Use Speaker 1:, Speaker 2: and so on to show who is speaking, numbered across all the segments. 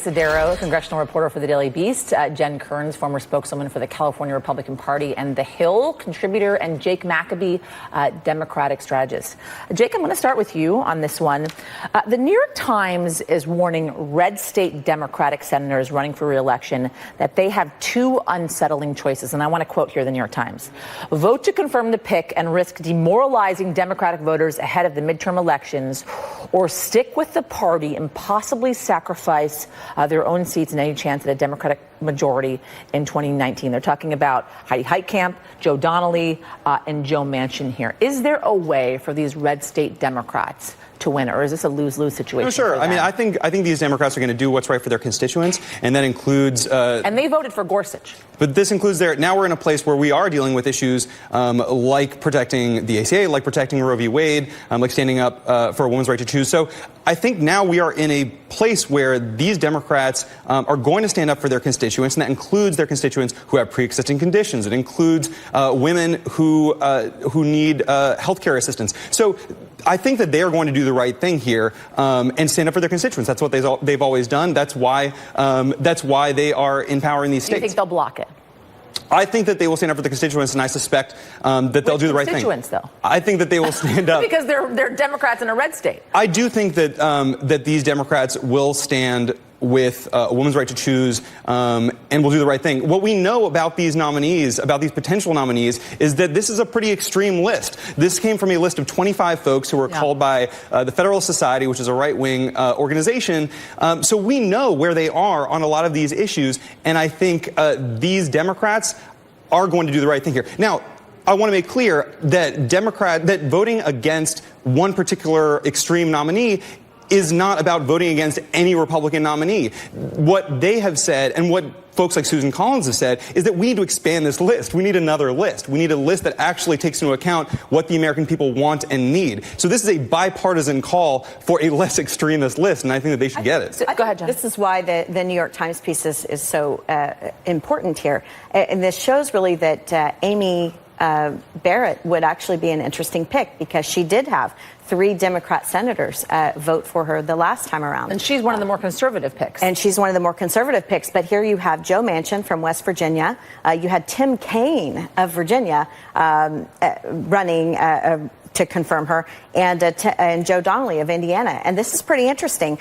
Speaker 1: Sedero, congressional reporter for the Daily Beast, Jen Kerns, former spokeswoman for the California Republican Party, and The Hill contributor, and Jake Maccabee, Democratic strategist. Jake, I'm going to start with you on this one. The New York Times is warning red state Democratic senators running for re-election that they have two unsettling choices, and I want to quote here the New York Times. Vote to confirm the pick and risk demoralizing Democratic voters ahead of the midterm elections, or stick with the party and possibly sacrifice their own seats and any chance at a Democratic majority in 2019. They're talking about Heidi Heitkamp, Joe Donnelly, and Joe Manchin here. Is there a way for these red state Democrats to win, or is this a lose-lose situation?
Speaker 2: No, sure. I mean, I think these Democrats are going to do what's right for their constituents, and that includes.
Speaker 1: And they voted for Gorsuch.
Speaker 2: But this includes now we're in a place where we are dealing with issues like protecting the ACA, like protecting Roe v. Wade, like standing up for a woman's right to choose. So I think now we are in a place where these Democrats are going to stand up for their constituents, and that includes their constituents who have pre-existing conditions. It includes women who need health care assistance. So I think that they are going to do the right thing here and stand up for their constituents. That's what they've always done. That's why they are in power in these states.
Speaker 1: Do you think they'll block it?
Speaker 2: I think that they will stand up for the constituents, and I suspect that they'll do the right thing.
Speaker 1: Constituents, though?
Speaker 2: I think that they will stand up.
Speaker 1: Because they're Democrats in a red state. I
Speaker 2: do think that that these Democrats will stand with a woman's right to choose and will do the right thing. What we know about these nominees, about these potential nominees, is that this is a pretty extreme list. This came from a list of 25 folks who were called by the Federalist Society, which is a right-wing organization. So we know where they are on a lot of these issues, and I think these Democrats are going to do the right thing here. Now, I want to make clear that that voting against one particular extreme nominee is not about voting against any Republican nominee. What they have said, and what folks like Susan Collins have said, is that we need to expand this list. We need another list. We need a list that actually takes into account what the American people want and need. So this is a bipartisan call for a less extremist list, and I think that they should get it.
Speaker 3: So, go ahead, John. This is why the New York Times piece is so important here. And this shows really that Amy Barrett would actually be an interesting pick, because she did have 3 Democrat senators vote for her the last time around.
Speaker 1: And she's one of the more conservative picks.
Speaker 3: But here you have Joe Manchin from West Virginia. You had Tim Kaine of Virginia running to confirm her, and Joe Donnelly of Indiana. And this is pretty interesting.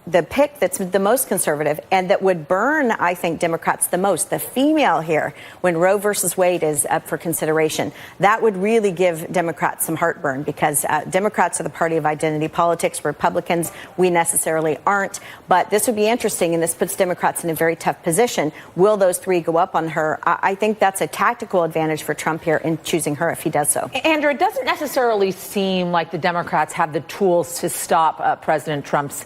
Speaker 3: The pick that's the most conservative and that would burn, I think, Democrats the most, the female here, when Roe versus Wade is up for consideration, that would really give Democrats some heartburn, because Democrats are the party of identity politics. Republicans, we necessarily aren't. But this would be interesting, and this puts Democrats in a very tough position. Will those 3 go up on her? I think that's a tactical advantage for Trump here in choosing her if he does so.
Speaker 1: Andrew, it doesn't necessarily seem like the Democrats have the tools to stop President Trump's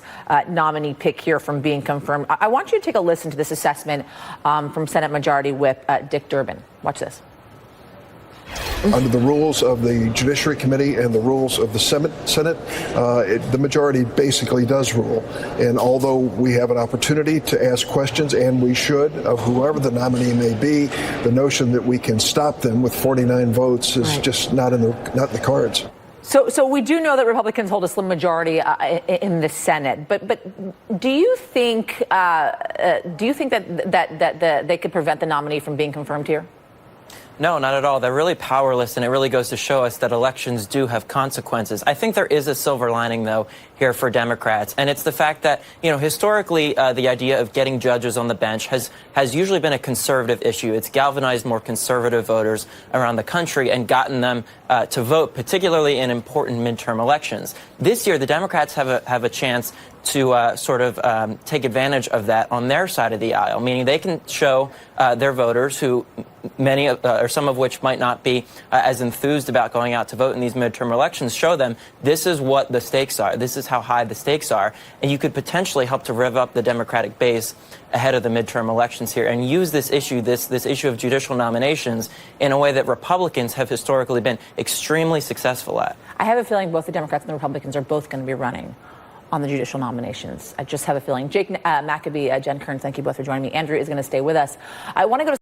Speaker 1: nominee pick here from being confirmed. I want you to take a listen to this assessment from Senate Majority Whip Dick Durbin. Watch this.
Speaker 4: Under the rules of the Judiciary Committee and the rules of the Senate, the majority basically does rule. And although we have an opportunity to ask questions, and we should, of whoever the nominee may be, the notion that we can stop them with 49 votes is just not in the cards.
Speaker 1: So we do know that Republicans hold a slim majority in the Senate, but do you think that they could prevent the nominee from being confirmed here?
Speaker 5: No, not at all. They're really powerless, and it really goes to show us that elections do have consequences. I think there is a silver lining, though, here for Democrats, and it's the fact that, historically, the idea of getting judges on the bench has usually been a conservative issue. It's galvanized more conservative voters around the country and gotten them to vote, particularly in important midterm elections. This year, the Democrats have a chance to take advantage of that on their side of the aisle, meaning they can show their voters, who many or some of which might not be as enthused about going out to vote in these midterm elections, show them this is what the stakes are. This is how high the stakes are. And you could potentially help to rev up the Democratic base ahead of the midterm elections here and use this issue, this issue of judicial nominations, in a way that Republicans have historically been extremely successful at.
Speaker 1: I have a feeling both the Democrats and the Republicans are both going to be running on the judicial nominations. I just have a feeling. Jake Maccabee, Jen Kerns, thank you both for joining me. Andrew is going to stay with us. I want to go to